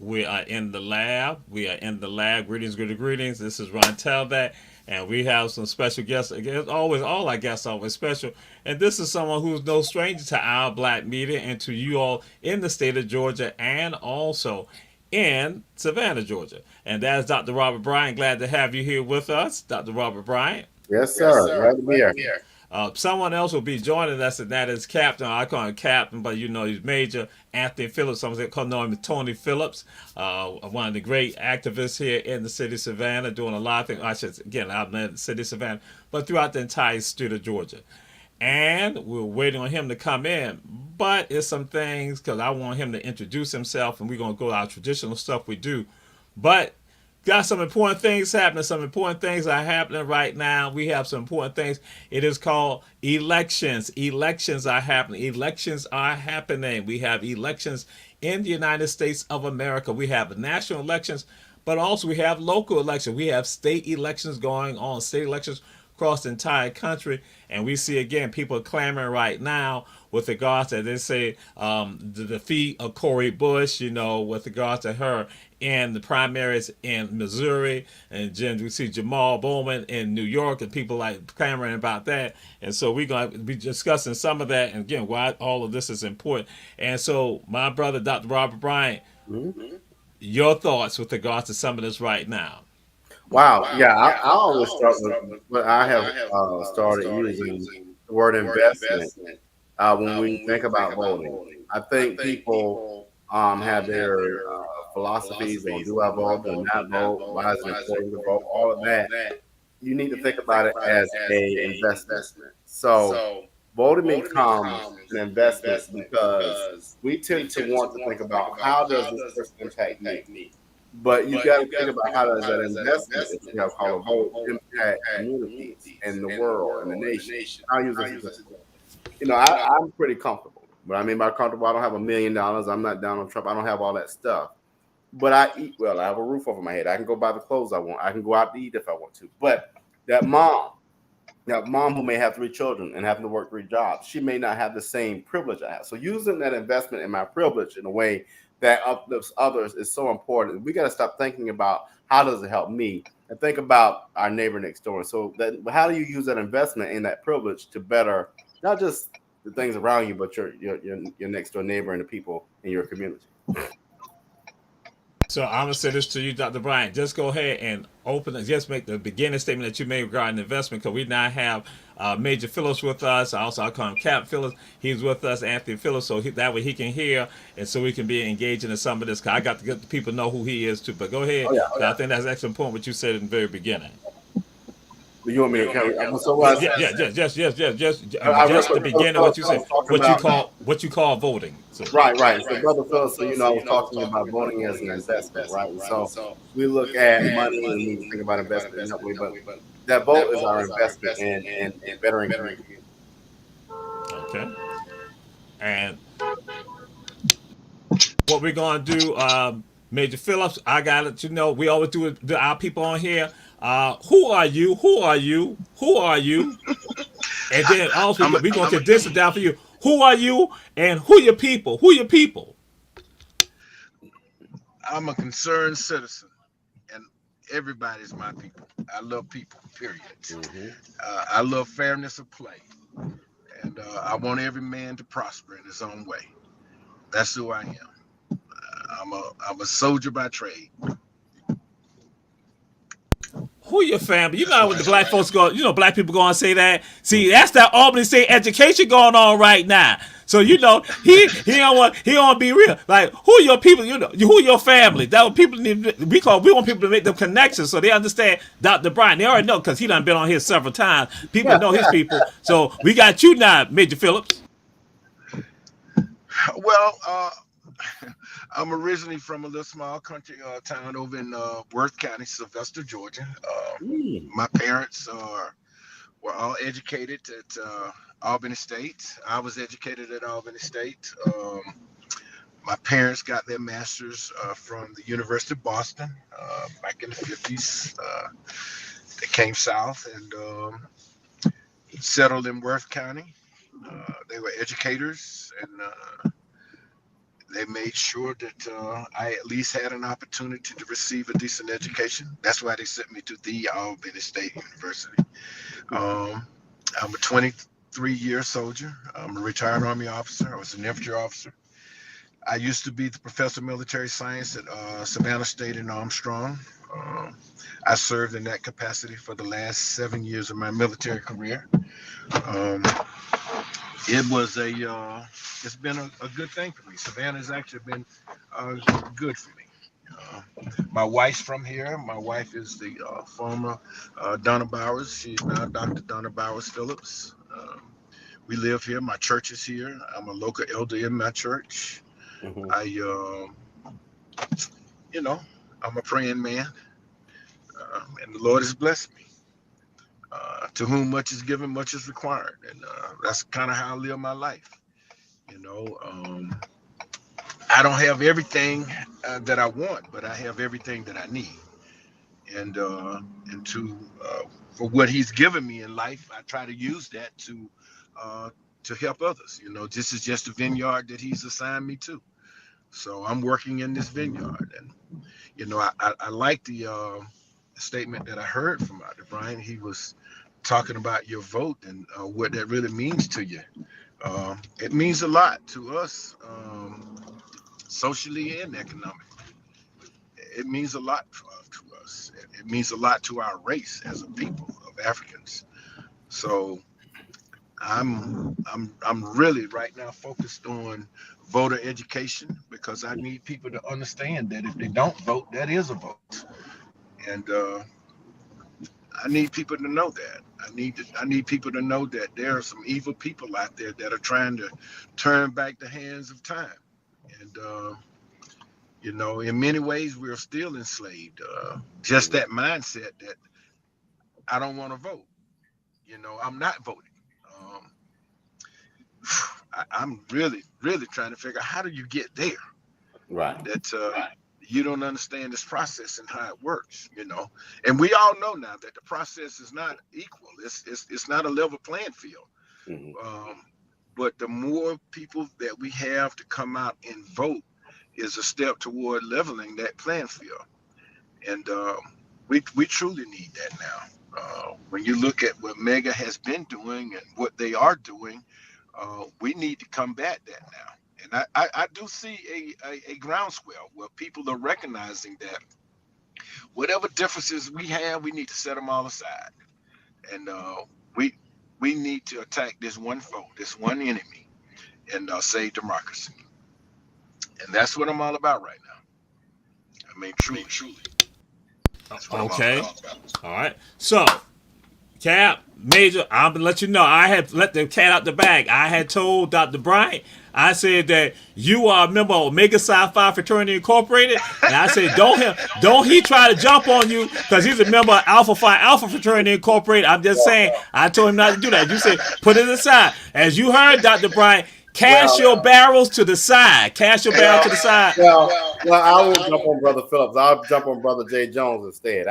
We are in the lab. We are in the lab. Greetings, greetings, greetings. This is Ron Talbot, and we have some special guests. Again, always, all our guests are always special. And this is someone who's no stranger to our black media and to you all in the state of Georgia and also in Savannah, Georgia. And that is Dr. Robert Bryant. Glad to have you here with us, Dr. Robert Bryant. Yes, sir. Glad to be here. Someone else will be joining us, and that is Captain. I call him Captain, but you know he's Major Anthony Phillips. Some call him Tony Phillips, one of the great activists here in the city of Savannah, doing a lot of things. I should again, I'm in the city of Savannah, but throughout the entire state of Georgia. And we're waiting on him to come in, but it's some things because I want him to introduce himself, and we're gonna go to our traditional stuff we do, but got some important things happening. Some important things are happening right now. We have some important things. It is called elections. Elections are happening. Elections are happening. We have elections in the United States of America. We have national elections, but also we have local elections. We have state elections going on, state elections across the entire country. And we see, again, people clamoring right now with regards to, they say, the defeat of Cori Bush, you know, with regards to her in the primaries in Missouri. And then we see Jamal Bowman in New York and people like clamoring about that. And so we're going to be discussing some of that. And again, why all of this is important. And so my brother, Dr. Robert Bryant, your thoughts with regards to some of this right now. Wow. Yeah, I always start with what I have started using the word investment when we think about voting. I think people have their philosophies on do I vote, do not vote, why is it important to vote, all of that. You need to think about it as a investment. So voting becomes an investment because we tend to want to think about how does this person impact me. But you got to think about how does that investment, if you have called a vote, impact communities and the world and the nation. I'll use this as an example. I'm pretty comfortable. But I mean by comfortable, I don't have $1 million. I'm not Donald Trump. I don't have all that stuff. But I eat well. I have a roof over my head. I can go buy the clothes I want. I can go out to eat if I want to. But that mom who may have 3 children and having to work 3 jobs, she may not have the same privilege I have. So using that investment in my privilege in a way that uplifts others is so important. We got to stop thinking about how does it help me and think about our neighbor next door. So how do you use that investment in that privilege to better not just the things around you, but your next door neighbor and the people in your community? So I'm gonna say this to you, Dr. Bryant. Just go ahead and open it. Just make the beginning statement that you made regarding investment, because we now have Major Phillips with us. I call him Cap Phillips. He's with us, Anthony Phillips, so that way he can hear, and so we can be engaging in some of this. Cause I got to get the people know who he is too. But go ahead. I think that's an excellent point what you said in the very beginning. You want me to carry? Just the beginning. What you said, what you call voting. So. Right. So, Brother Phillips, so I was talking about voting as an investment, right? And so we look at money and we think about investment in that way, but that vote is our investment in bettering community. Okay. And what we're gonna do, Major Phillips, I gotta let you know. We always do it. Our people on here. Who are you? Who are you? Who are you? And then also we're gonna condense it down for you. Who are you? And who your people? Who your people? I'm a concerned citizen, and everybody's my people. I love people. Period. I love fairness of play, and I want every man to prosper in his own way. That's who I am. I'm a soldier by trade. Who your family? You know what the black folks go. You know, black people go and say that. See, that's that Albany State education going on right now. So he don't want to be real. Like, who your people? You know, who your family? That what people need. We want people to make them connections so they understand Dr. Bryant. They already know because he done been on here several times. People know his people. So we got you now, Major Phillips. Well, I'm originally from a little small country town over in Worth County, Sylvester, Georgia. My parents were all educated at Albany State. I was educated at Albany State. My parents got their masters from the University of Boston back in the 50s. They came south and settled in Worth County. They were educators, and they made sure that I at least had an opportunity to receive a decent education. That's why they sent me to the Albany State University. I'm a 23-year soldier. I'm a retired Army officer. I was an infantry officer. I used to be the professor of military science at Savannah State in Armstrong. I served in that capacity for the last 7 years of my military career. It's been a good thing for me. Savannah's actually been good for me. My wife's from here. My wife is the former Donna Bowers. She's now Dr. Donna Bowers Phillips. We live here. My church is here. I'm a local elder in my church. Mm-hmm. I'm a praying man, and the Lord has blessed me. To whom much is given, much is required, and that's kind of how I live my life. I don't have everything that I want, but I have everything that I need, and for what He's given me in life, I try to use that to help others. This is just a vineyard that He's assigned me to, so I'm working in this vineyard, and I like the statement that I heard from Dr. Bryant. He was talking about your vote and what that really means to you. It means a lot to us, socially and economically. It means a lot to us. It means a lot to our race as a people of Africans. So I'm really right now focused on voter education, because I need people to understand that if they don't vote, that is a vote. And I need people to know that. I need people to know that there are some evil people out there that are trying to turn back the hands of time. And in many ways, we're still enslaved. Just that mindset that I don't want to vote. I'm not voting. I'm really, really trying to figure out, how do you get there? Right. That you don't understand this process and how it works, And we all know now that the process is not equal. It's not a level playing field. Mm-hmm. But the more people that we have to come out and vote is a step toward leveling that playing field. And we truly need that now. When you look at what MEGA has been doing and what they are doing, we need to combat that now. And I do see a groundswell where people are recognizing that whatever differences we have, we need to set them all aside. And we need to attack this one foe, this one enemy, and save democracy. And that's what I'm all about right now. I mean, truly. That's what Okay. I'm all about. All right. So, Cap, Major, I'm going to let you know, I had let the cat out the bag. I had told Dr. Bryant, I said that you are a member of Omega Psi Phi Fraternity Incorporated, and I said don't he try to jump on you because he's a member of Alpha Phi Alpha Fraternity Incorporated. I'm just saying, I told him not to do that. You said put it aside. As you heard, Dr. Bryant, cast your barrels to the side. Cast your barrel to the side. Well, I won't jump on Brother Phillips. I'll jump on Brother J. Jones instead.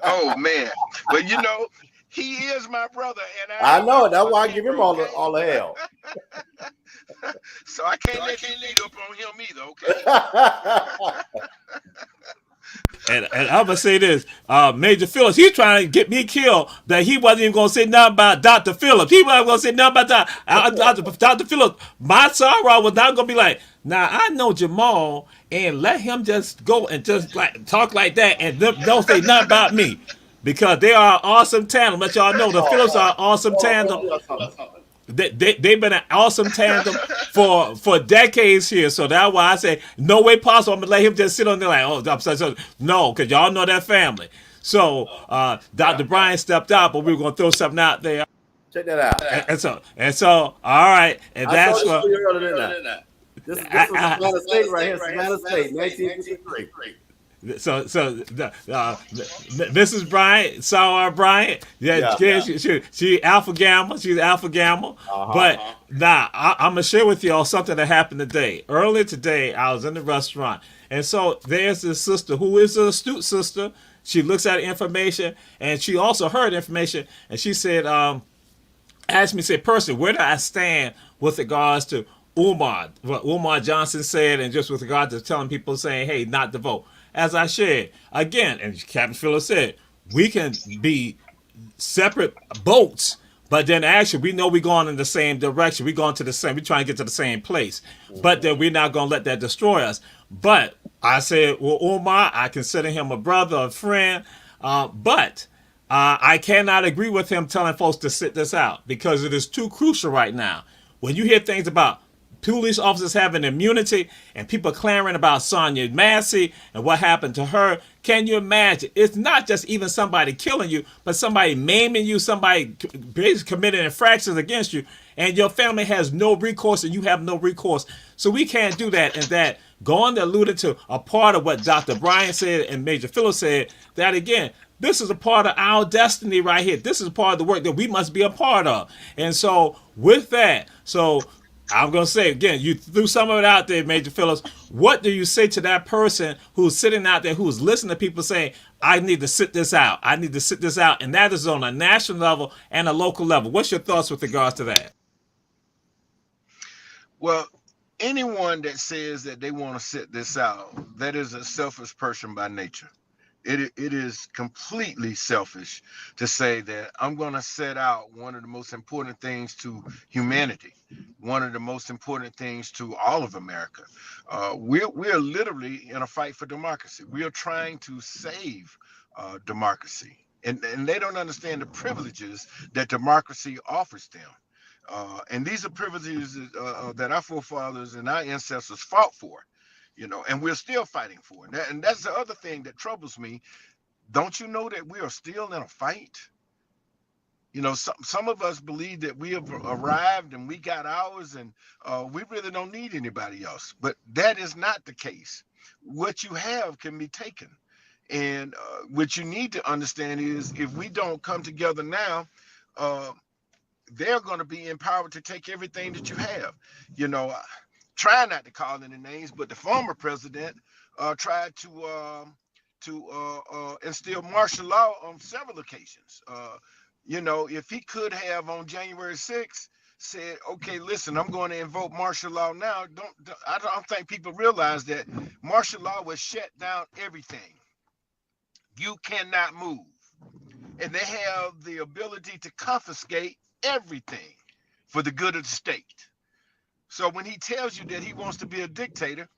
Oh man, but he is my brother, and I know. That's why I give him all the hell. So I can't let you lead up on him either, okay? And I'm gonna say this, Major Phillips, he's trying to get me killed. That he wasn't even gonna say nothing about Dr. Phillips. He wasn't gonna say nothing about Dr. Phillips. My sorrow was not gonna be like, Now I know Jamal, and let him just go and just like talk like that, and don't say nothing about me, because they are awesome tandem. Let y'all know the Phillips are awesome tandem. They've been an awesome tandem for decades here. So that's why I say no way possible. I'm gonna let him just sit on there like, oh, I'm sorry. No, because y'all know that family. So Dr. Brian stepped out, but we were gonna throw something out there. Check that out. And so, all right, and I that's saw what. this for you earlier than that. This was Savannah State right here, Savannah State, 1953. So Mrs. Bryant, Sarah Bryant, she Alpha Gamma, she's Alpha Gamma. But now I'm gonna share with y'all something that happened today. Earlier today, I was in the restaurant, and so there's this sister who is an astute sister. She looks at information, and she also heard information, and she said, asked me, said, Percy, where do I stand with regards to Umar, what Umar Johnson said, and just with regard to telling people saying, hey, not to vote. As I shared, again, and Captain Phillips said, we can be separate boats, but then actually we know we're going in the same direction. We're going to the same, we're trying to get to the same place. But then we're not going to let that destroy us. But I said, well, Umar, I consider him a brother, a friend, but I cannot agree with him telling folks to sit this out because it is too crucial right now. When you hear things about police officers having immunity and people clamoring about Sonia Massey and what happened to her, can you imagine? It's not just even somebody killing you, but somebody maiming you, somebody basically committing infractions against you, and your family has no recourse and you have no recourse. So we can't do that. And that going to alluded to a part of what Dr. Brian said and Major Phillips said, that again, this is a part of our destiny right here. This is a part of the work that we must be a part of. And so with that, so I'm going to say again, you threw some of it out there, Major Phillips. What do you say to that person who's sitting out there, who's listening to people saying, I need to sit this out. I need to sit this out. And that is on a national level and a local level. What's your thoughts with regards to that? Well, anyone that says that they want to sit this out, that is a selfish person by nature. It is completely selfish to say that I'm going to set out one of the most important things to humanity, one of the most important things to all of America. We're literally in a fight for democracy. We are trying to save democracy. And they don't understand the privileges that democracy offers them. And these are privileges that our forefathers and our ancestors fought for. And we're still fighting for it. And that's the other thing that troubles me. Don't you know that we are still in a fight? Some of us believe that we have arrived and we got ours and we really don't need anybody else. But that is not the case. What you have can be taken. And what you need to understand is if we don't come together now, they're going to be empowered to take everything that you have. Try not to call any names, but the former president tried to instill martial law on several occasions. If he could have on January 6th said, okay, listen, I'm going to invoke martial law now. I don't think people realize that martial law will shut down everything. You cannot move. And they have the ability to confiscate everything for the good of the state. So when he tells you that he wants to be a dictator,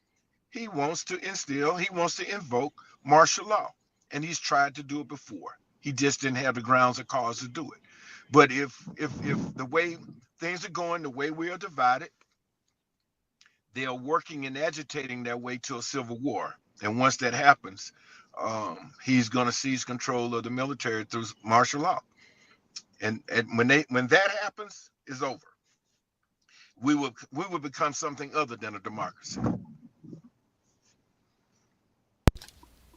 he wants to invoke martial law. And he's tried to do it before. He just didn't have the grounds or cause to do it. But if the way things are going, the way we are divided, they are working and agitating their way to a civil war. And once that happens, he's going to seize control of the military through martial law. And when that happens, it's over. We will become something other than a democracy.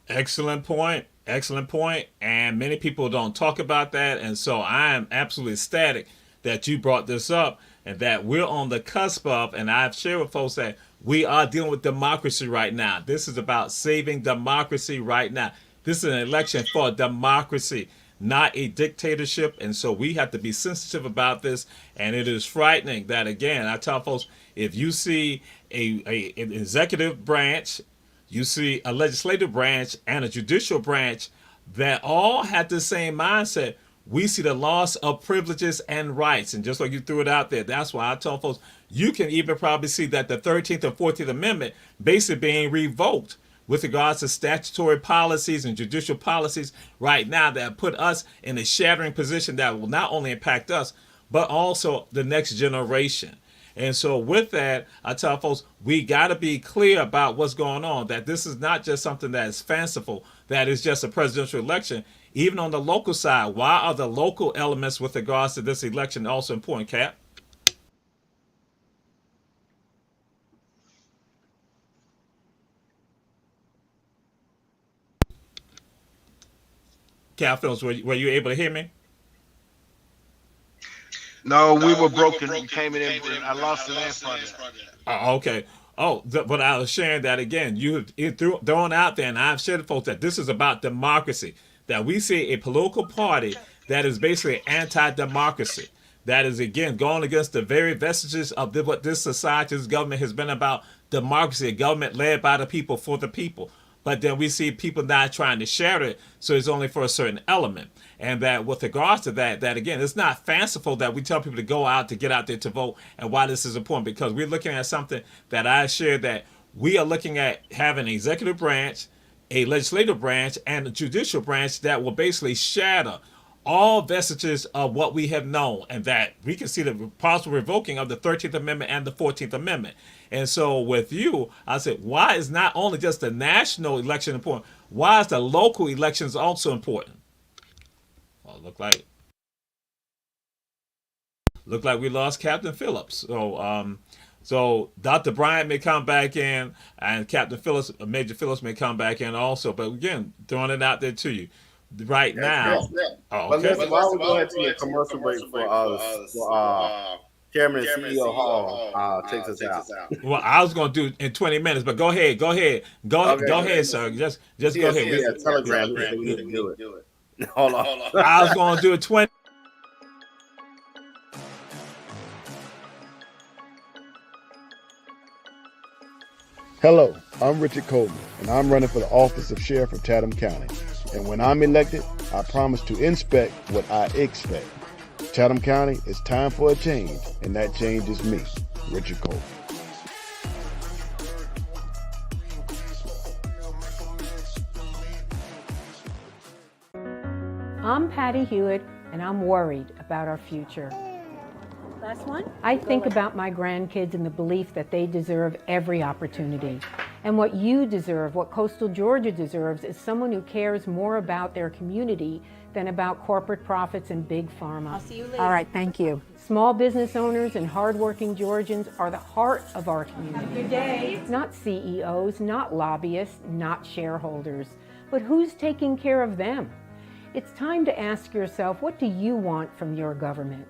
Excellent point. Excellent point. And many people don't talk about that. And so I am absolutely ecstatic that you brought this up and that we're on the cusp of, and I've shared with folks that we are dealing with democracy right now. This is about saving democracy right now. This is an election for democracy, not a dictatorship. And so we have to be sensitive about this. And it is frightening that, again, I tell folks, if you see an executive branch, you see a legislative branch and a judicial branch that all had the same mindset, we see the loss of privileges and rights. And just like you threw it out there, that's why I tell folks, you can even probably see that the 13th and 14th Amendment basically being revoked with regards to statutory policies and judicial policies right now that put us in a shattering position that will not only impact us, but also the next generation. And so with that, I tell folks, we got to be clear about what's going on, that this is not just something that is fanciful, that is just a presidential election. Even on the local side, why are the local elements with regards to this election also important, Cap? Cap Phillips, were you able to hear me? No, we were broken. You came in and I lost the last part of that. Oh, okay. Oh, but I was sharing that again. You threw thrown out there, and I've shared with folks that this is about democracy. That we see a political party that is basically anti-democracy. That is again going against the very vestiges of what this society's government has been about: democracy, a government led by the people for the people. But then we see people not trying to share it, so it's only for a certain element. And that with regards to that again, it's not fanciful that we tell people to go out, to get out there to vote, and why this is important, because we're looking at something that I shared, that we are looking at having an executive branch, a legislative branch, and a judicial branch that will basically shatter all vestiges of what we have known, and that we can see the possible revoking of the 13th Amendment and the 14th Amendment. And so with you, I said, why is not only just the national election important, why is the local elections also important? Well, look like we lost Captain Phillips. So Dr. Bryant may come back in, and Captain Phillips, Major Phillips may come back in also. But again, throwing it out there to you right now. Oh, But okay. listen, why don't we go ahead to a commercial break for Chairman and CEO Hall takes us out. Well, I was going to do in 20 minutes, but go ahead, Okay, go ahead, sir. Just go ahead. Yeah, Telegram. We need to do it. Hold on. I was going to do it 20. Hello, I'm Richard Coleman, and I'm running for the office of Sheriff of Chatham County. And when I'm elected, I promise to inspect what I expect. Chatham County, it's time for a change, and that change is me, Richard Coleman. I'm Patty Hewitt, and I'm worried about our future. Last one? I think about my grandkids and the belief that they deserve every opportunity. And what you deserve, what coastal Georgia deserves, is someone who cares more about their community than about corporate profits and big pharma. I'll see you later. All right, thank you. Small business owners and hardworking Georgians are the heart of our community. Good day. Not CEOs, not lobbyists, not shareholders. But who's taking care of them? It's time to ask yourself, what do you want from your government?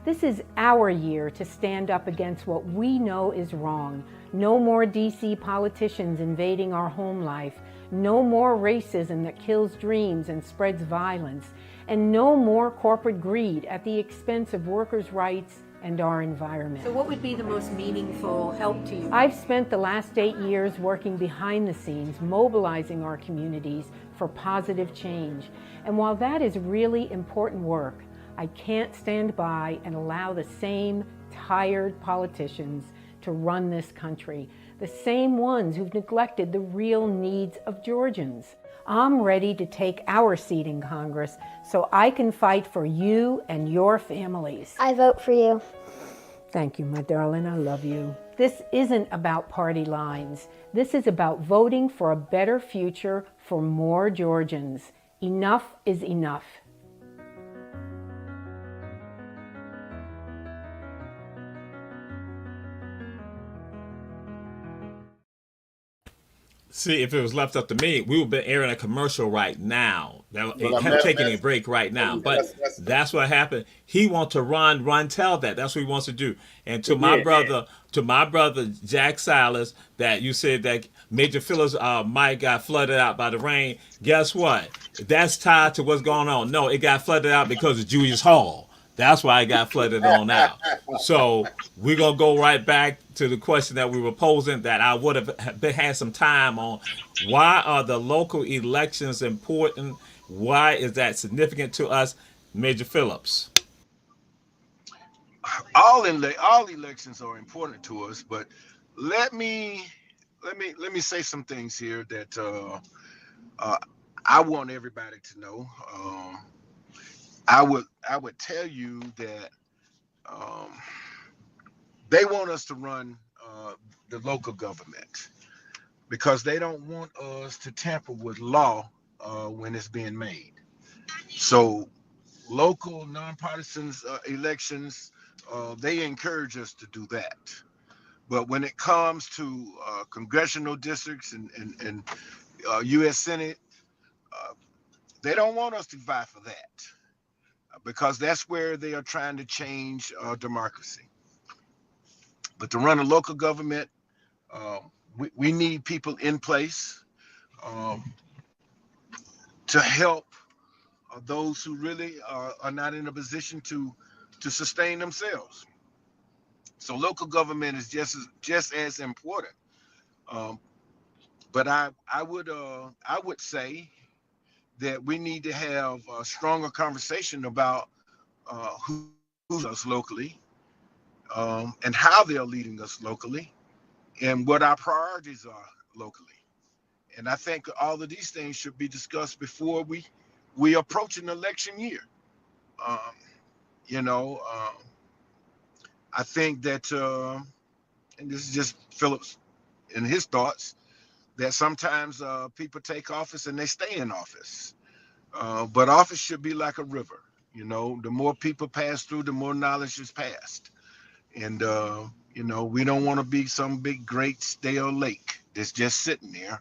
This is our year to stand up against what we know is wrong. No more DC politicians invading our home life. No more racism that kills dreams and spreads violence. And no more corporate greed at the expense of workers' rights and our environment. So what would be the most meaningful help to you? I've spent the last 8 years working behind the scenes, mobilizing our communities for positive change. And while that is really important work, I can't stand by and allow the same tired politicians to run this country, the same ones who've neglected the real needs of Georgians. I'm ready to take our seat in Congress so I can fight for you and your families. I vote for you. Thank you, my darling. I love you. This isn't about party lines. This is about voting for a better future for more Georgians. Enough is enough. See, if it was left up to me, we would be airing a commercial right now. Well, Taking a break right now. But that's what happened. He wants to run, tell that. That's what he wants to do. And to my brother, Jack Silas, that you said that Major Phillips' mic got flooded out by the rain. Guess what? That's tied to what's going on. No, it got flooded out because of Julius Hall. That's why it got flooded on out. So we're going to go right back to the question that we were posing, that I would have had some time on. Why are the local elections important? Why is that significant to us? Major Phillips. All elections are important to us, but let me let me say some things here that uh, I want everybody to know. I would tell you that um, they want us to run the local government because they don't want us to tamper with law when it's being made. So local nonpartisan elections, they encourage us to do that. But when it comes to congressional districts and U.S. Senate, uh, they don't want us to vie for that because that's where they are trying to change democracy. But to run a local government, uh, we need people in place um, to help those who really are not in a position to sustain themselves. So local government is just as important. Um, but I would say that we need to have a stronger conversation about who's us locally, and how they're leading us locally, and what our priorities are locally. And I think all of these things should be discussed before we approach an election year. Um, you know, I think that, and this is just Phillips and his thoughts, that sometimes people take office and they stay in office. But office should be like a river. The more people pass through, the more knowledge is passed. And, we don't want to be some big, great, stale lake that's just sitting there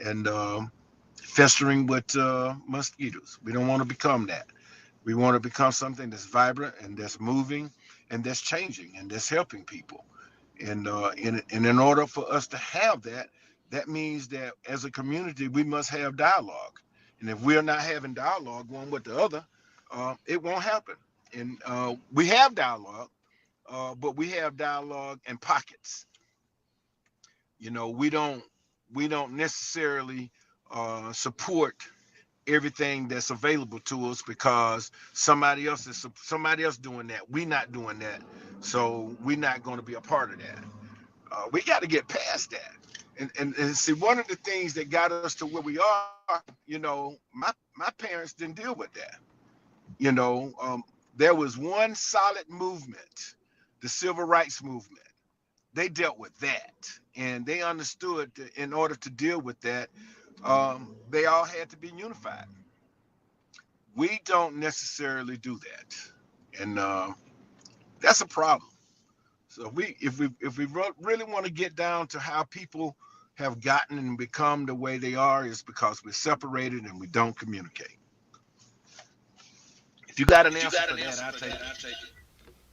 and festering with mosquitoes. We don't want to become that. We want to become something that's vibrant and that's moving and that's changing and that's helping people. And in order for us to have that, that means that as a community, we must have dialogue. And if we're not having dialogue one with the other, it won't happen. And we have dialogue, but we have dialogue in pockets. We don't necessarily support everything that's available to us because somebody else doing that. We not doing that, so we're not going to be a part of that. We got to get past that. And see, one of the things that got us to where we are, my parents didn't deal with that. You know, um, there was one solid movement, the civil rights movement. They dealt with that, and they understood that in order to deal with that, they all had to be unified. We don't necessarily do that, and that's a problem. So if we really want to get down to how people have gotten and become the way they are, is because we're separated and we don't communicate. If you got an answer for that, I'll take it.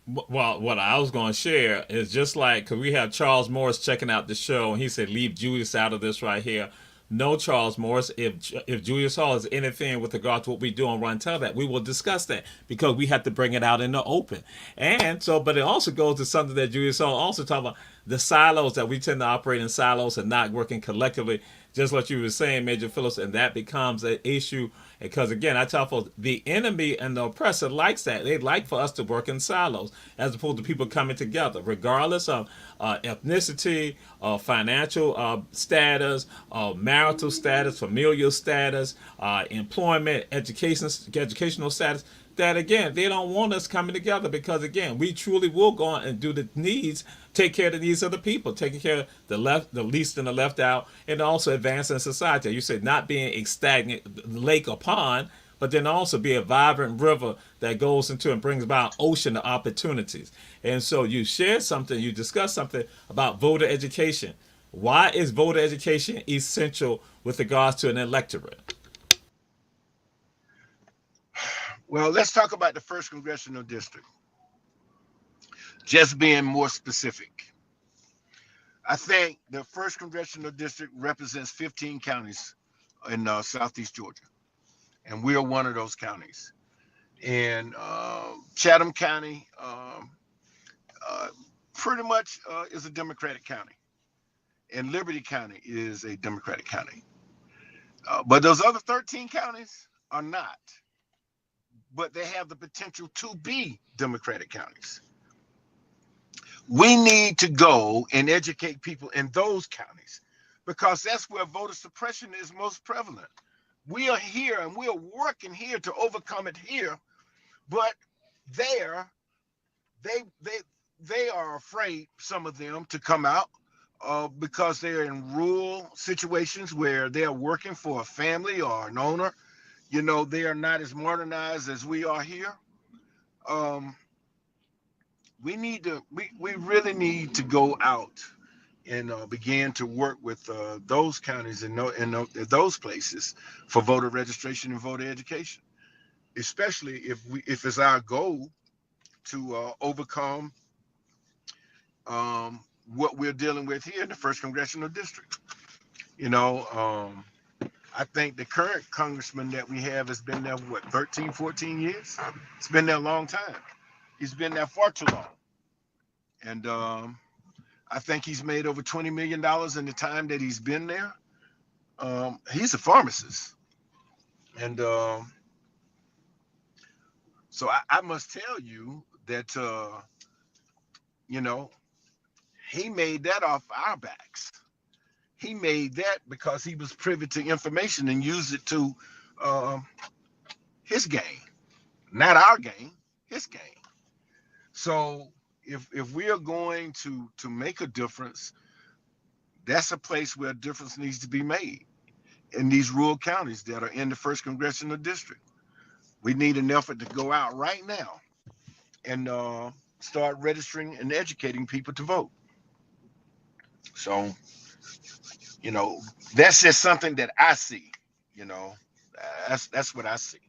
Well, what I was going to share is just like, because we have Charles Morris checking out the show, and he said, leave Julius out of this right here. No, Charles Morris, if Julius Hall is anything with regard to what we do on Run Tell That, we will discuss that because we have to bring it out in the open. And so, but it also goes to something that Julius Hall also talked about, the silos that we tend to operate in silos and not working collectively, just like you were saying, Major Phillips, and that becomes an issue because again, I tell folks the enemy and the oppressor likes that. They like for us to work in silos as opposed to people coming together, regardless of ethnicity, financial status, marital status, familial status, employment, educational status. That again, they don't want us coming together because again, we truly will go on and do the needs, take care of the needs of the people, taking care of the least and the left out, and also advancing society. You said not being a stagnant lake or pond, but then also be a vibrant river that goes into and brings about an ocean of opportunities. And so you shared something, you discussed something about voter education. Why is voter education essential with regards to an electorate? Well, let's talk about the first congressional district. Just being more specific, I think the first congressional district represents 15 counties in southeast Georgia, and we are one of those counties. And Chatham County uh, pretty much is a Democratic county, and Liberty County is a Democratic county. But those other 13 counties are not. but they have the potential to be Democratic counties. We need to go and educate people in those counties because that's where voter suppression is most prevalent. We are here and we are working here to overcome it here, but there they they they are afraid, some of them, to come out because they're in rural situations where they're working for a family or an owner. They are not as modernized as we are here. Um, we really need to go out and begin to work with those counties and those places for voter registration and voter education, especially if it's our goal to overcome what we're dealing with here in the first congressional district. You know, um, I think the current congressman that we have has been there, what, 13, 14 years? It's been there a long time. He's been there far too long. And I think he's made over $20 million in the time that he's been there. He's a pharmacist. And so I must tell you that, you know, he made that off our backs. He made that because he was privy to information and used it to uh, his gain, not our gain, his gain. So if we are going to make a difference, that's a place where a difference needs to be made in these rural counties that are in the first congressional district. We need an effort to go out right now and start registering and educating people to vote. So, you know, that's just something that I see. You know, that's what I see.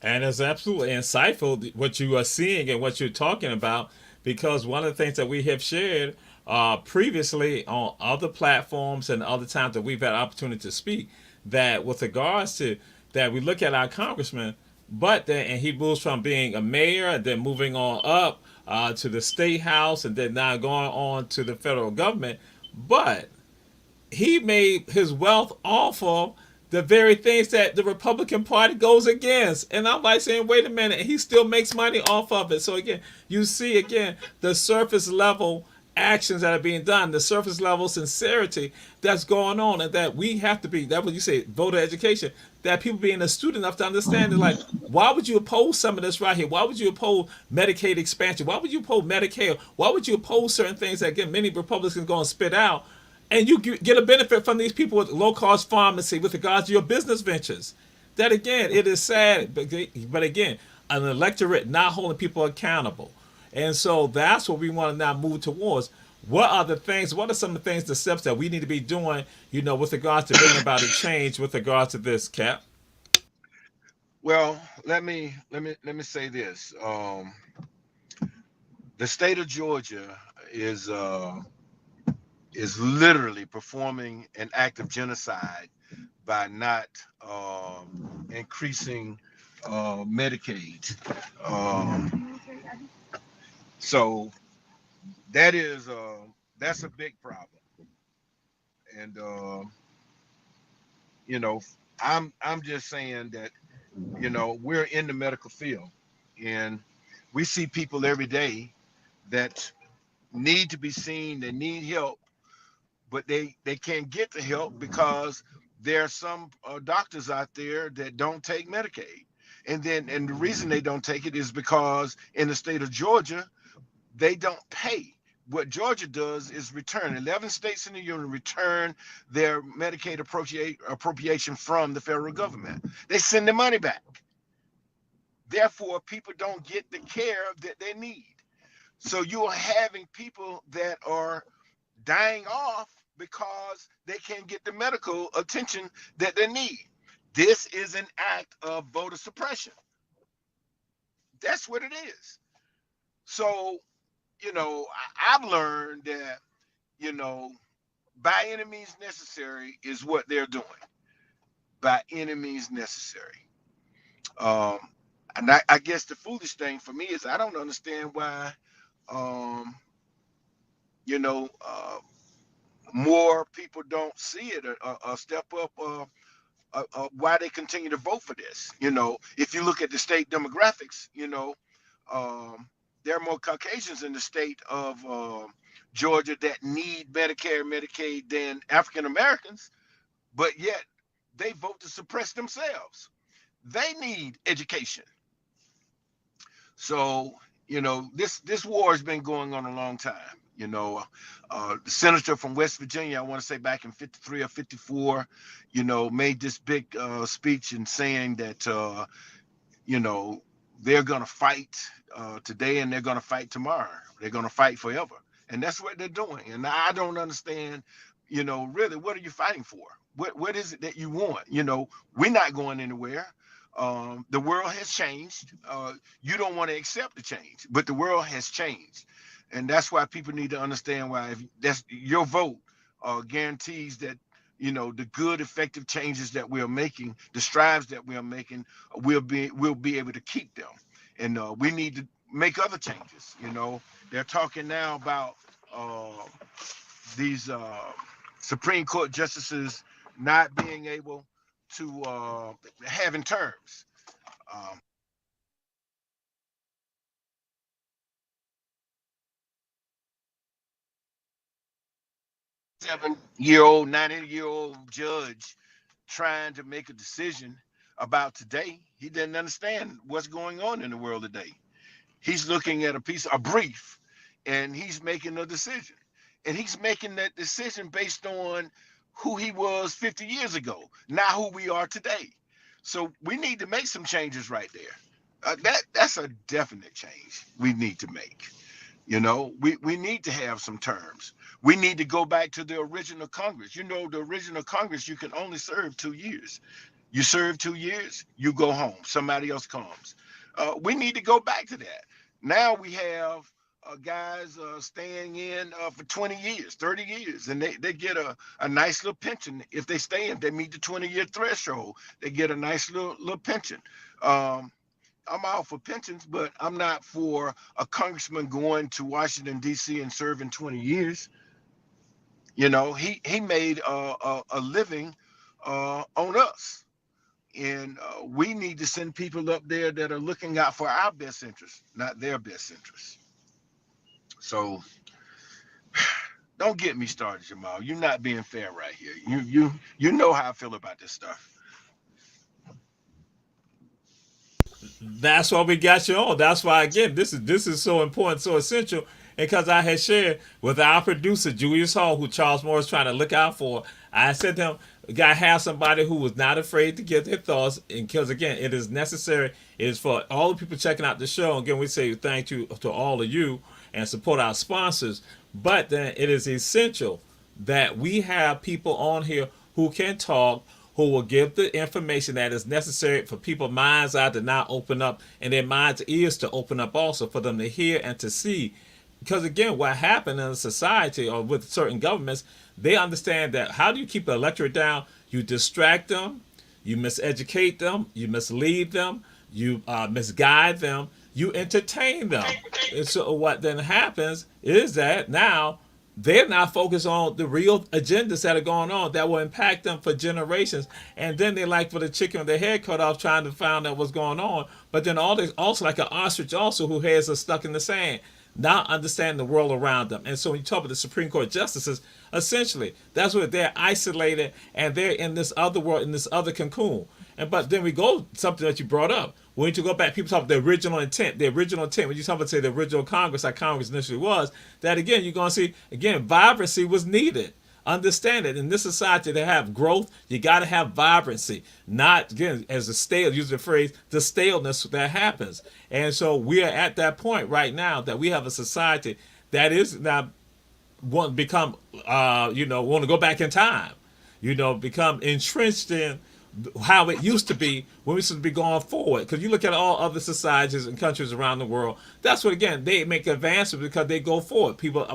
And it's absolutely insightful what you are seeing and what you're talking about, because one of the things that we have shared previously on other platforms and other times that we've had opportunity to speak, that with regards to that, we look at our congressman, but then and he moves from being a mayor and then moving on up to the state house and then now going on to the federal government, but he made his wealth off of the very things that the Republican Party goes against. And I'm like saying, wait a minute, he still makes money off of it. So again, you see again the surface level actions that are being done, the surface level sincerity that's going on, and that we have to be, that what you say, voter education, that people being astute enough to understand it. Like, why would you oppose some of this right here? Why would you oppose Medicaid expansion? Why would you oppose Medicare? Why would you oppose certain things that again many Republicans going to spit out, and you get a benefit from these people with low cost pharmacy with regards to your business ventures? That again, it is sad, but again, an electorate not holding people accountable. And so that's what we want to now move towards. What are the things, what are some of the things, the steps that we need to be doing, with regards to bringing about a change with regards to this, Cap? Well, let me say this. The state of Georgia is literally performing an act of genocide by not increasing Medicaid. So that is that's a big problem, and you know, I'm just saying that we're in the medical field, and we see people every day that need to be seen, they need help, but they can't get the help because there are some doctors out there that don't take Medicaid. And the reason they don't take it is because in the state of Georgia, they don't pay. What Georgia does is return. 11 states in the union return their Medicaid appropriation from the federal government. They send the money back. Therefore, people don't get the care that they need. So you are having people that are dying off because they can't get the medical attention that they need. This is an act of voter suppression. That's what it is. So, I've learned that, you know, by any means necessary is what they're doing. By any means necessary. Um, and I guess the foolish thing for me is I don't understand why, um, you know, more people don't see it or step up why they continue to vote for this. If you look at the state demographics, there are more Caucasians in the state of Georgia that need Medicare, Medicaid than African Americans, but yet they vote to suppress themselves. They need education. So, this war has been going on a long time. The senator from West Virginia, I want to say back in 53 or 54, made this big speech and saying that, they're going to fight today and they're going to fight tomorrow. They're going to fight forever. And that's what they're doing. And I don't understand, really, what are you fighting for? What is it that you want? We're not going anywhere. The world has changed. You don't want to accept the change, but the world has changed. And that's why people need to understand why if that's your vote guarantees that, the good, effective changes that we are making, the strides that we are making, we'll be able to keep them. And we need to make other changes. They're talking now about these Supreme Court justices not being able to having terms. 7-year-old, 90-year-old judge trying to make a decision about today. He didn't understand what's going on in the world today. He's looking at a brief, and he's making a decision. And he's making that decision based on who he was 50 years ago, not who we are today. So we need to make some changes right there. That's a definite change we need to make. We need to have some terms. We need to go back to the original Congress. The original Congress, you can only serve 2 years. You serve 2 years, you go home. Somebody else comes. We need to go back to that. Now we have guys staying in for 20 years, 30 years, and they get a nice little pension. If they stay in, they meet the 20-year threshold, they get a nice little pension. I'm all for pensions, but I'm not for a congressman going to Washington, D.C. and serving 20 years. He made a living on us. And we need to send people up there that are looking out for our best interests, not their best interests. So don't get me started, Jamal. You're not being fair right here. You know how I feel about this stuff. That's why we got you on. That's why, again, this is so important, so essential. Because I had shared with our producer Julius Hall, who Charles Morris trying to look out for. I said to him, "Got to have somebody who was not afraid to give their thoughts." And because again, it is necessary. It is for all the people checking out the show. Again, we say thank you to all of you and support our sponsors. But then it is essential that we have people on here who can talk, who will give the information that is necessary for people's minds out to not open up and their minds' ears to open up also for them to hear and to see. Because again, what happened in a society or with certain governments, they understand that how do you keep the electorate down? You distract them, you miseducate them, you mislead them, you misguide them, you entertain them. And so what then happens is that now they're not focused on the real agendas that are going on that will impact them for generations. And then they like for the chicken with their head cut off trying to find out what's going on. But then all this also like an ostrich also whose heads are stuck in the sand, not understanding the world around them. And so when you talk about the Supreme Court justices, essentially that's where they're isolated and they're in this other world, in this other cocoon. And but then we go something that you brought up. When you go back, people talk about the original intent. The original intent, when you talk about say the original Congress, like Congress initially was, that again you're gonna see again vibrancy was needed. Understand it. In this society to have growth, you gotta have vibrancy. Not again as a stale, use the phrase, the staleness that happens. And so we are at that point right now that we have a society that is now want to become want to go back in time. Become entrenched in how it used to be when we should be going forward. Because you look at all other societies and countries around the world, that's what again they make advances because they go forward. People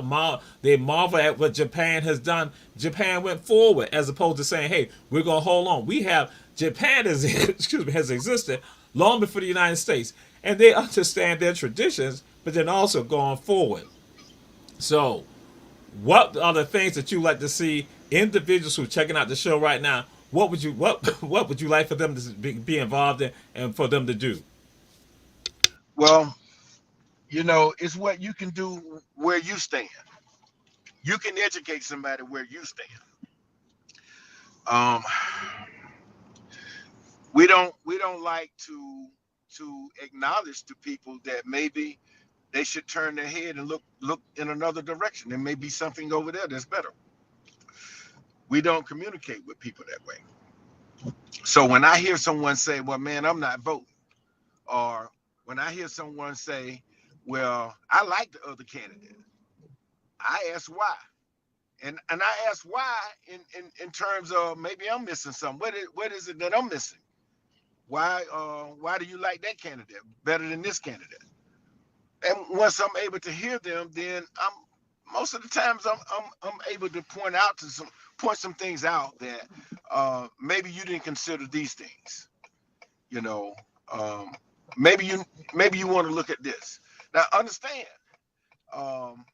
they marvel at what Japan has done. Japan went forward as opposed to saying, "Hey, we're gonna hold on." We have Japan has has existed long before the United States, and they understand their traditions, but then also going forward. So, what are the things that you like to see individuals who are checking out the show right now? what would you what would you like for them to be involved in and for them to do? Well, you know, it's what you can do where you stand. You can educate somebody where you stand. Um, we don't like to acknowledge to people that maybe they should turn their head and look in another direction. There may be something over there that's better. We don't communicate with people that way. So when I hear someone say, "Well, man, I'm not voting," or when I hear someone say, "Well, I like the other candidate," I ask why. And I ask why in terms of maybe I'm missing something. What is it that I'm missing? Why do you like that candidate better than this candidate? And once I'm able to hear them, then I'm most of the times I'm able to point some things out that maybe you didn't consider these things. You know, um, maybe you want to look at this. Now understand, um,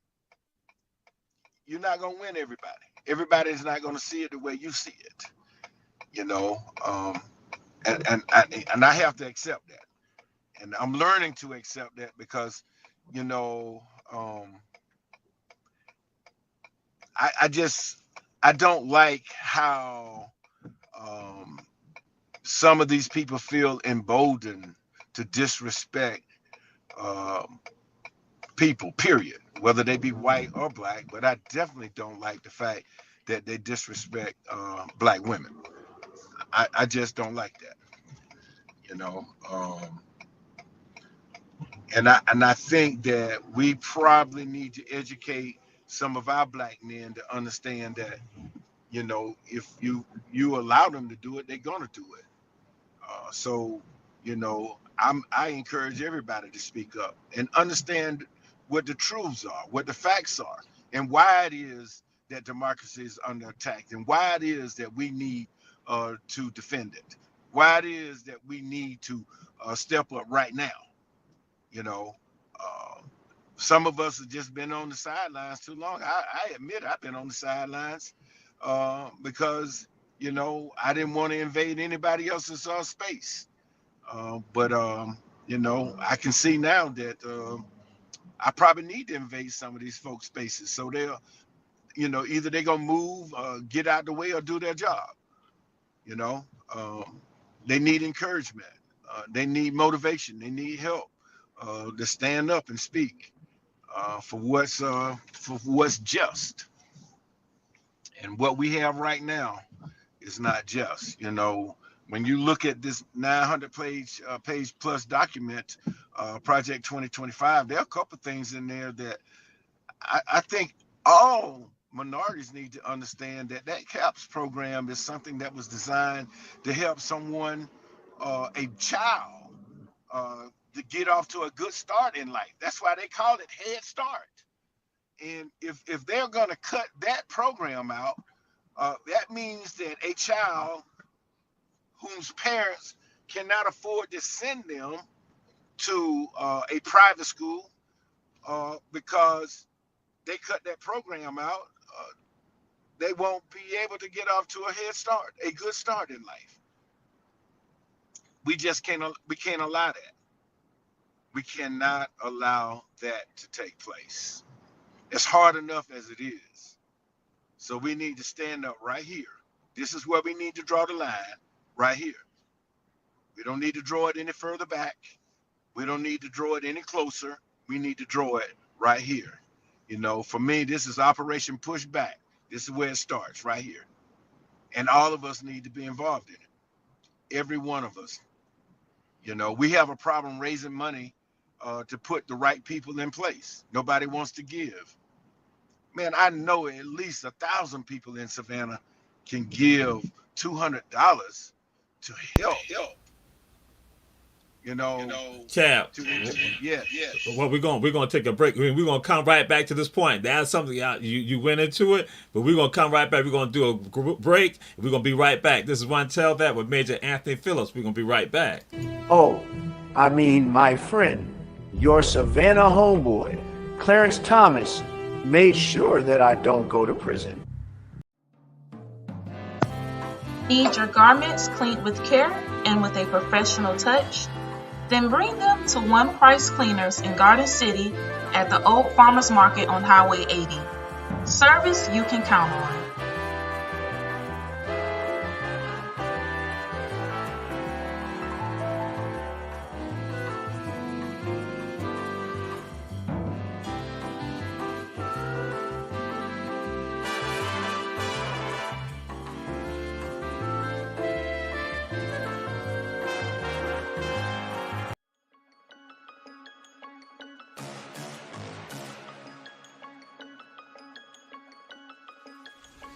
you're not gonna win everybody. Everybody's not gonna see it the way you see it. You know, and I have to accept that, and I'm learning to accept that because, you know, I don't like how some of these people feel emboldened to disrespect um, people, period, whether they be white or black. But I definitely don't like the fact that they disrespect black women. I just don't like that, you know. And I think that we probably need to educate some of our black men to understand that, you know, if you allow them to do it, they're gonna do it. So, you know, I encourage everybody to speak up and understand what the truths are, what the facts are, and why it is that democracy is under attack, and why it is that we need to defend it, why it is that we need to step up right now. You know, uh, some of us have just been on the sidelines too long. I admit I've been on the sidelines because, you know, I didn't want to invade anybody else's space. But you know, I can see now that I probably need to invade some of these folks' spaces. So they'll, you know, either they're gonna move, get out the way, or do their job. You know, they need encouragement. They need motivation. They need help to stand up and speak for what's just. And what we have right now is not just. You know, when you look at this 900 page plus document, Project 2025, there are a couple things in there that I think all minorities need to understand, that CAPS program is something that was designed to help someone, a child, to get off to a good start in life. That's why they call it Head Start. And if they're going to cut that program out, that means that a child whose parents cannot afford to send them to a private school because they cut that program out, they won't be able to get off to a head start, a good start in life. We can't allow that. We cannot allow that to take place. It's hard enough as it is. So we need to stand up right here. This is where we need to draw the line, right here. We don't need to draw it any further back. We don't need to draw it any closer. We need to draw it right here. You know, for me, this is Operation Pushback. This is where it starts, right here. And all of us need to be involved in it. Every one of us. You know, we have a problem raising money to put the right people in place. Nobody wants to give. Man, I know at least 1,000 people in Savannah can give $200 to help. You know, Chap. yeah. Well, we're gonna take a break. We're gonna come right back to this point. That's something you went into it, but we're gonna come right back. We're gonna do a break. We're gonna be right back. This is One Tell That with Major Anthony Phillips. We're gonna be right back. Oh, I mean, my friend, your Savannah homeboy, Clarence Thomas, made sure that I don't go to prison. Need your garments cleaned with care and with a professional touch? Then bring them to One Price Cleaners in Garden City at the Old Farmers Market on Highway 80. Service you can count on.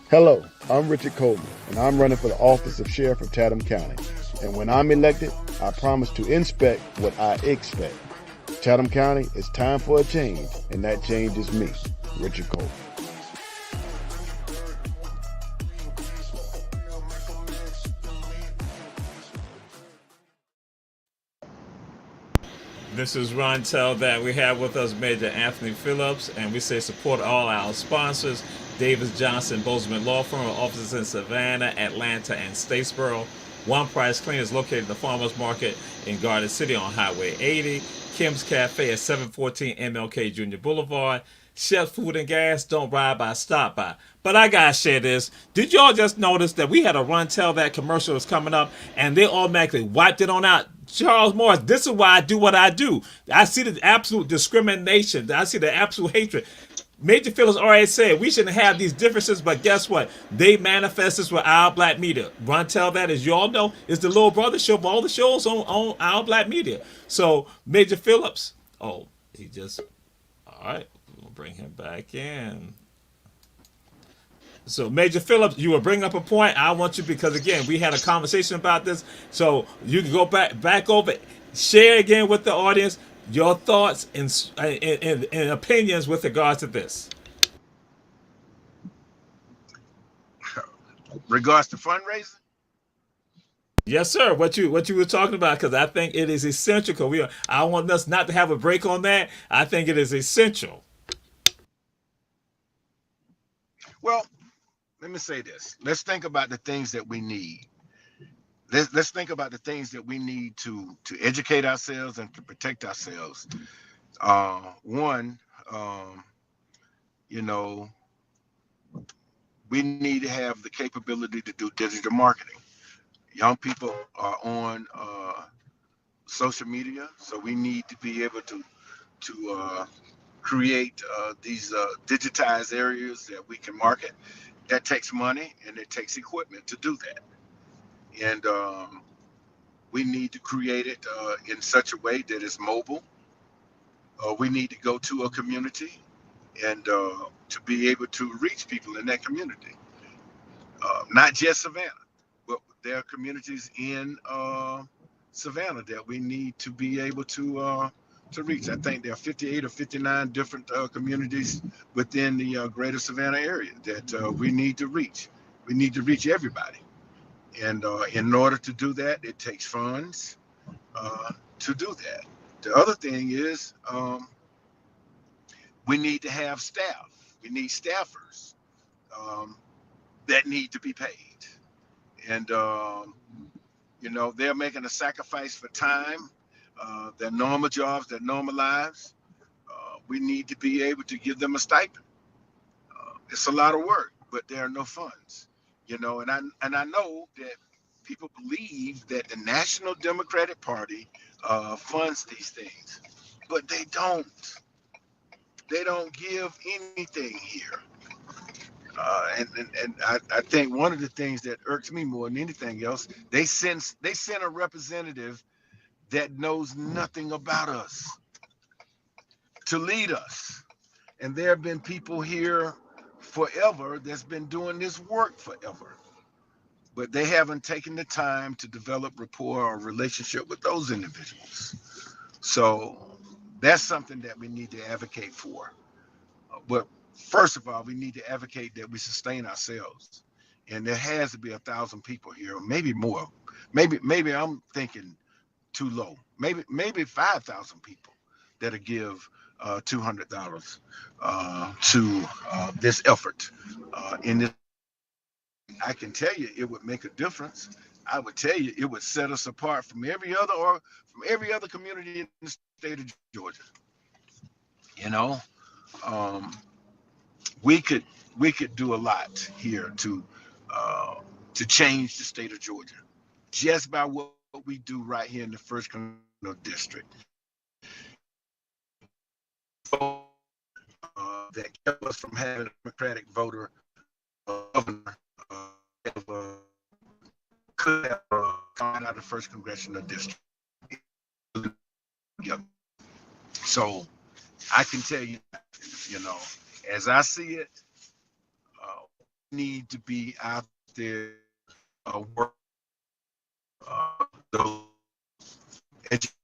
Hello, I'm Richard Coleman, and I'm running for the office of Sheriff of Chatham County. And when I'm elected, I promise to inspect what I expect. Chatham County, it's time for a change, and that change is me, Richard Coleman. This is Ron Tell that we have with us Major Anthony Phillips, and we say support all our sponsors: Davis Johnson Bozeman Law Firm, offices in Savannah, Atlanta, and Statesboro. One Price Cleaners located in the Farmers Market in Garden City on Highway 80. Kim's Cafe at 714 MLK Jr. Boulevard. Chef Food and Gas, don't ride by, stop by. But I gotta share this. Did y'all just notice that we had a Run Tell That commercial was coming up and they automatically wiped it on out? Charles Morris, this is why I do what I do. I see the absolute discrimination. I see the absolute hatred. Major Phillips already said we shouldn't have these differences, but guess what? They manifest this with Our Black Media. Run Tell That, as y'all know, is the little brother show of all the shows on Our Black Media. So, Major Phillips, all right, we'll bring him back in. So, Major Phillips, you will bring up a point. I want you, because again, we had a conversation about this. So you can go back over, share again with the audience your thoughts and opinions with regards to this. Regards to fundraising. Yes, sir. What you were talking about, because I think it is essential. Because I want us not to have a break on that. I think it is essential. Well, let me say this. Let's think about the things that we need. Let's think about the things that we need to educate ourselves and to protect ourselves. One, you know, we need to have the capability to do digital marketing. Young people are on social media, so we need to be able to create these digitized areas that we can market. That takes money and it takes equipment to do that. And we need to create it in such a way that it's mobile. We need to go to a community and to be able to reach people in that community. Not just Savannah, but there are communities in Savannah that we need to be able to reach. I think there are 58 or 59 different communities within the greater Savannah area that we need to reach. We need to reach everybody. And in order to do that, it takes funds to do that. The other thing is we need to have staff. We need staffers that need to be paid. And, they're making a sacrifice for time, their normal jobs, their normal lives. We need to be able to give them a stipend. It's a lot of work, but there are no funds. And I know that people believe that the National Democratic Party funds these things, but they don't. They don't give anything here. And I think one of the things that irks me more than anything else, they send a representative that knows nothing about us to lead us. And there have been people here forever that's been doing this work forever, but they haven't taken the time to develop rapport or relationship with those individuals. So that's something that we need to advocate for. But first of all, we need to advocate that we sustain ourselves. And there has to be 1,000 people here, or maybe more. Maybe I'm thinking too low. Maybe 5,000 people that'll give $200 to this effort in this I can tell you it would make a difference. I would tell you it would set us apart from every other or from every other community in the state of Georgia. You know, um, we could we could do a lot here uh, to change the state of Georgia just by what we do right here in the first congressional district. That kept us from having a Democratic voter governor uh, could have come out of the first congressional district. So I can tell you, you know, as I see it, we need to be out there work those education.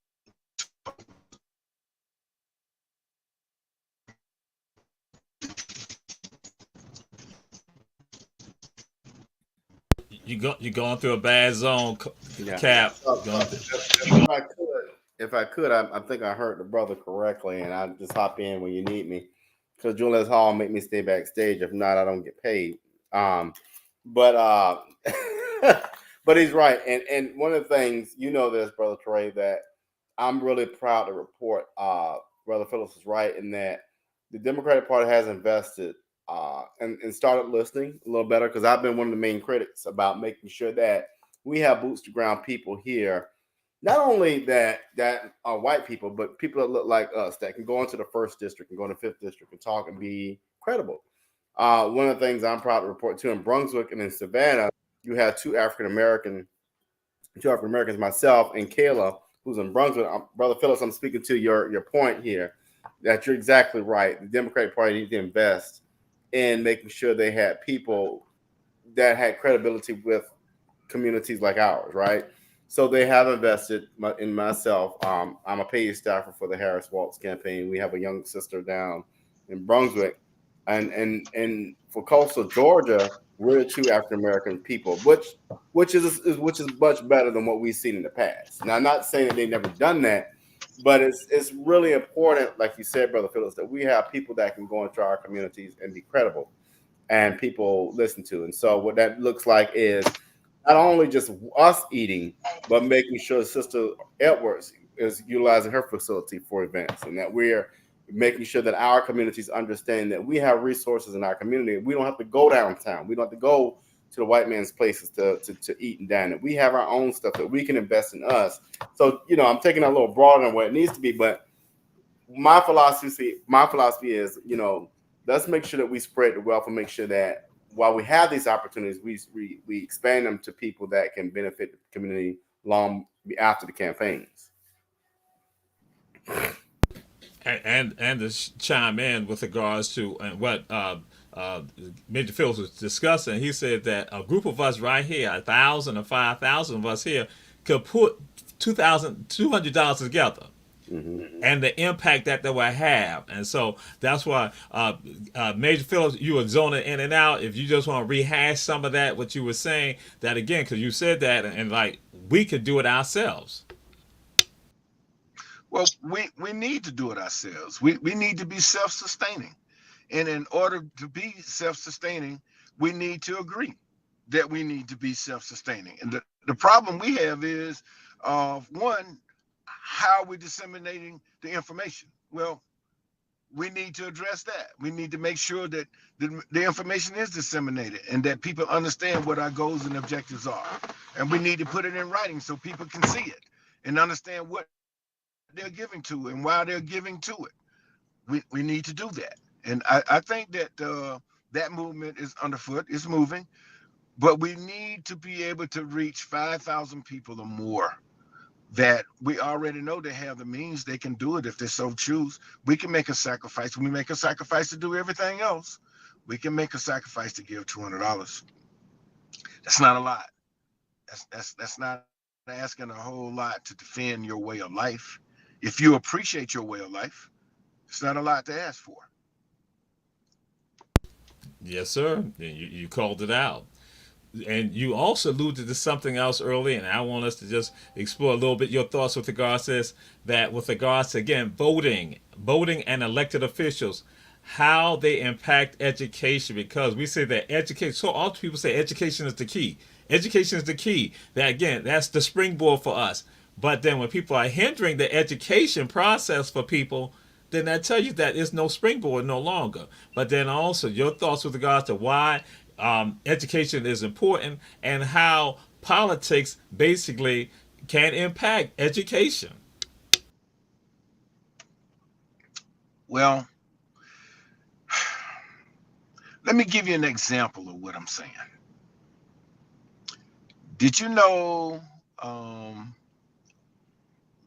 You're going through a bad zone, Yeah. Cap. If I could, I think I heard the brother correctly, and I just hop in when you need me, because Julius Hall make me stay backstage. If not, I don't get paid. But but he's right, and one of the things this, brother Trey, that I'm really proud to report. Brother Phillips is right in that the Democratic Party has invested and started listening a little better, because I've been one of the main critics about making sure that we have boots to ground people here. Not only that are white people, but people that look like us that can go into the first district and go into fifth district and talk and be credible. One of the things I'm proud to report too, in Brunswick and in Savannah, you have two African Americans, myself and Kayla, who's in Brunswick. Brother Phillips, I'm speaking to your point here, that you're exactly right. The Democratic Party needs to invest in making sure they had people that had credibility with communities like ours, right? So they have invested in myself. I'm a paid staffer for the Harris Waltz campaign. We have a young sister down in Brunswick, and for coastal Georgia, we're two African American people, which is much better than what we've seen in the past. Now, I'm not saying that they've never done that, but it's really important, like you said, Brother Phillips, that we have people that can go into our communities and be credible, and people listen to. And so what that looks like is not only just us eating, but making sure Sister Edwards is utilizing her facility for events, and that we're making sure that our communities understand that we have resources in our community. We don't have to go downtown. We don't have to go to the white man's places to eat and dine. We have our own stuff that we can invest in us. So, I'm taking that a little broader than what it needs to be, but my philosophy is, let's make sure that we spread the wealth and make sure that while we have these opportunities, we expand them to people that can benefit the community long after the campaigns. And to chime in with regards to and what Major Phillips was discussing, he said that a group of us right here, 1,000 or 5,000 of us here, could put $200 together. Mm-hmm. And the impact that they will have. And so that's why Major Phillips, you were zoning in and out. If you just want to rehash some of that, what you were saying, that again, because you said that, and like we could do it ourselves. Well, we need to do it ourselves. We need to be self-sustaining. And in order to be self-sustaining, we need to agree that we need to be self-sustaining. And the problem we have is, one, how are we disseminating the information? Well, we need to address that. We need to make sure that the information is disseminated and that people understand what our goals and objectives are. And we need to put it in writing so people can see it and understand what they're giving to and why they're giving to it. We need to do that. And I think that that movement is underfoot, it's moving, but we need to be able to reach 5,000 people or more that we already know they have the means. They can do it if they so choose. We can make a sacrifice. We make a sacrifice to do everything else. We can make a sacrifice to give $200. That's not a lot. That's not asking a whole lot to defend your way of life. If you appreciate your way of life, it's not a lot to ask for. Yes, sir. You called it out. And you also alluded to something else earlier, and I want us to just explore a little bit your thoughts with regards to this, that with regards to, again, voting and elected officials, how they impact education, because we say that education, so often people say education is the key. Education is the key. That again, that's the springboard for us. But then when people are hindering the education process for people, then that tells you that it's no springboard no longer. But then also your thoughts with regards to why education is important and how politics basically can impact education. Well, let me give you an example of what I'm saying. Did you know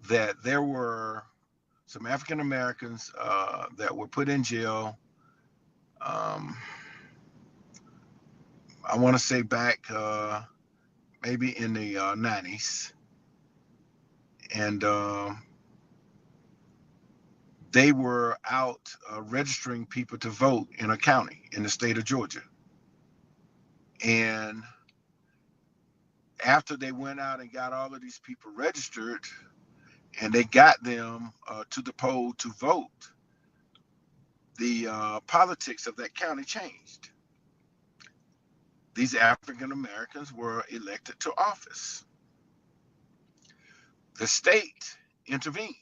that there were some African Americans that were put in jail? I want to say back maybe in the 90s, and they were out registering people to vote in a county in the state of Georgia. And after they went out and got all of these people registered and they got them to the poll to vote, the politics of that county changed. These African Americans were elected to office. The state intervened.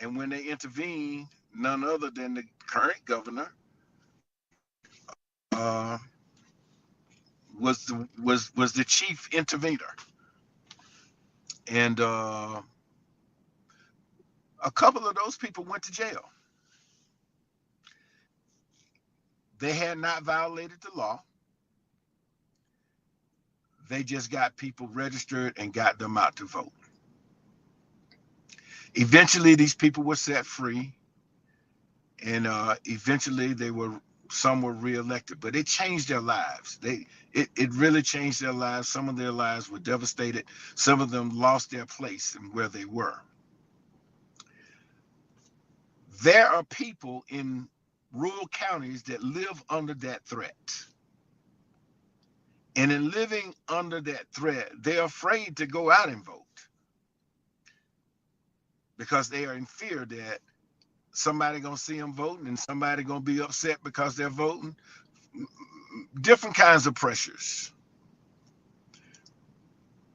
And when they intervened, none other than the current governor was the chief intervener. And a couple of those people went to jail. They had not violated the law. They just got people registered and got them out to vote. Eventually, these people were set free, and eventually some were reelected, but it changed their lives. It really changed their lives. Some of their lives were devastated. Some of them lost their place in where they were. There are people in rural counties that live under that threat. And in living under that threat, they're afraid to go out and vote because they are in fear that somebody gonna see them voting and somebody gonna be upset because they're voting. Different kinds of pressures.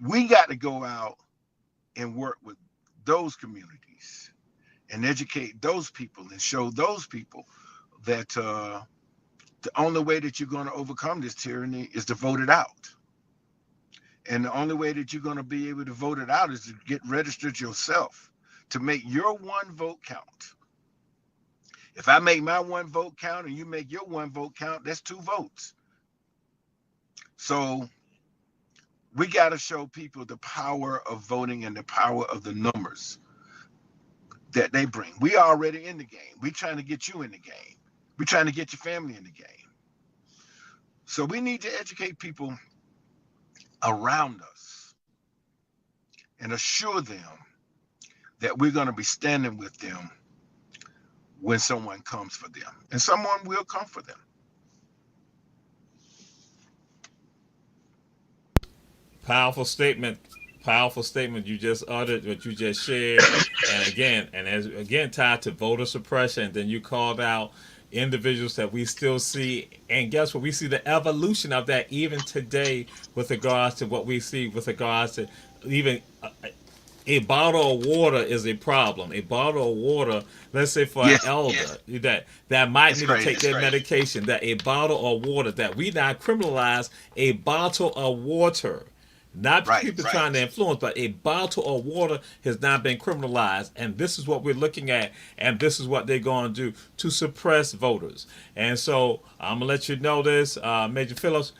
We got to go out and work with those communities and educate those people and show those people that the only way that you're going to overcome this tyranny is to vote it out. And the only way that you're going to be able to vote it out is to get registered yourself, to make your one vote count. If I make my one vote count and you make your one vote count, that's 2 votes. So we got to show people the power of voting and the power of the numbers that they bring. We are already in the game. We're trying to get you in the game. We're trying to get your family in the game. So we need to educate people around us and assure them that we're going to be standing with them when someone comes for them. And someone will come for them. Powerful statement. Powerful statement you just uttered, what you just shared, and again tied to voter suppression. And then you called out individuals that we still see, and guess what? We see the evolution of that even today with regards to what we see with regards to even a bottle of water is a problem. A bottle of water, let's say for an elder that might need to take their medication, that a bottle of water, that we now criminalize a bottle of water. Not people trying to influence, but a bottle of water has not been criminalized. And this is what we're looking at, and this is what they're going to do to suppress voters. And so I'm going to let you know this, Major Phillips,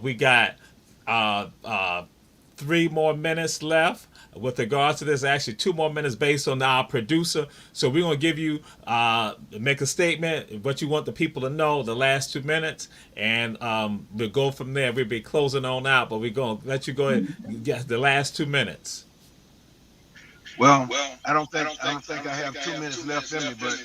we got 3 more minutes left. With regards to this, actually 2 more minutes based on our producer. So we're going to give you, make a statement, what you want the people to know, the last 2 minutes, and we'll go from there. We'll be closing on out, but we're going to let you go ahead and get the last 2 minutes. Well, I don't think I have 2 minutes left in me, but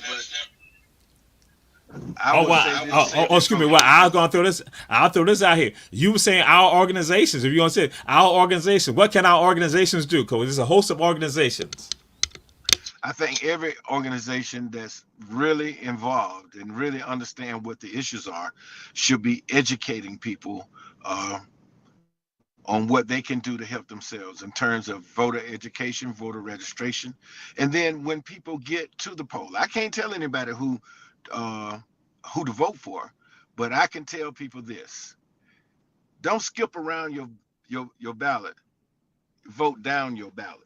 excuse me. Well, I'll throw this out here. You were saying our organizations. If you want to say our organization, what can our organizations do? Because there's a host of organizations. I think every organization that's really involved and really understand what the issues are should be educating people on what they can do to help themselves in terms of voter education, voter registration. And then when people get to the poll, I can't tell anybody who to vote for, but I can tell people this: don't skip around your ballot. Vote down your ballot.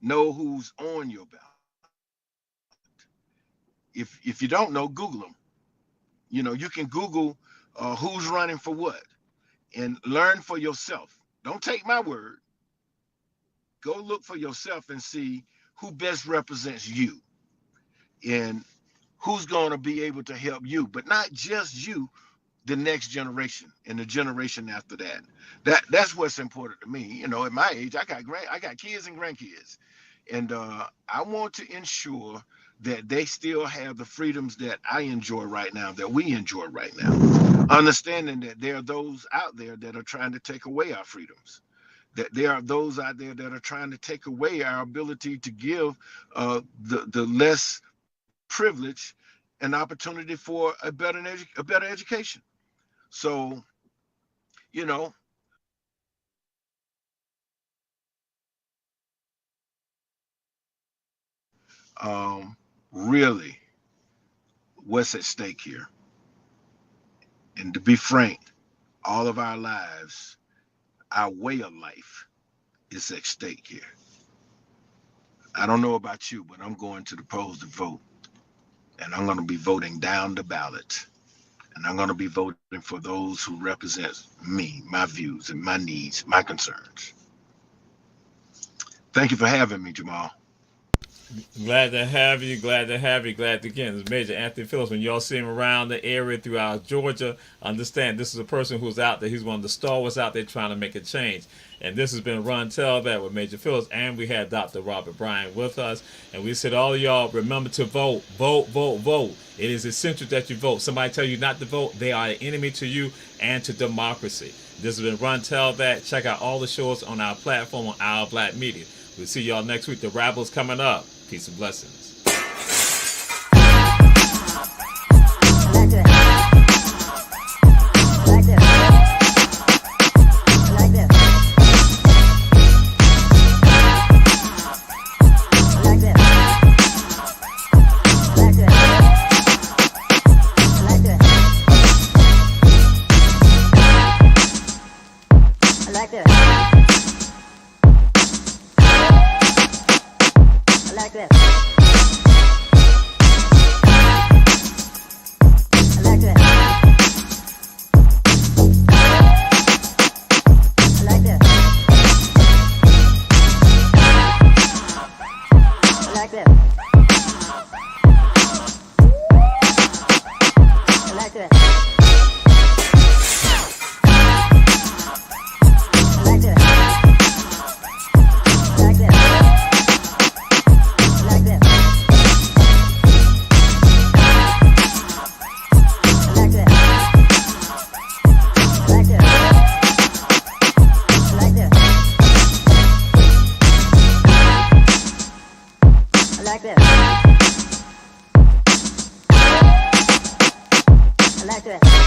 Know who's on your ballot. If you don't know, Google them. You can Google who's running for what and learn for yourself. Don't take my word. Go look for yourself and see who best represents you and who's going to be able to help you, but not just you, the next generation and the generation after that. That's what's important to me. At my age, I got kids and grandkids, and I want to ensure that they still have the freedoms that I enjoy right now, that we enjoy right now. Understanding that there are those out there that are trying to take away our freedoms, that there are those out there that are trying to take away our ability to give the less privileged an opportunity for a better education. So, really, what's at stake here? And to be frank, all of our lives, our way of life is at stake here. I don't know about you, but I'm going to the polls to vote. And I'm going to be voting down the ballot. And I'm going to be voting for those who represent me, my views, and my needs, my concerns. Thank you for having me, Jamal. Glad to have you. Glad to have you. Glad to again. It's Major Anthony Phillips. When y'all see him around the area throughout Georgia, understand this is a person who's out there. He's one of the stalwarts out there trying to make a change. And this has been Run Tell That with Major Phillips, and we had Dr. Robert Bryant with us. And we said, all of y'all, remember to vote, vote, vote, vote. It is essential that you vote. Somebody tell you not to vote, they are an enemy to you and to democracy. This has been Run Tell That. Check out all the shows on our platform on Our Black Media. We'll see y'all next week. The Rabble's coming up. Peace and blessings. I like that.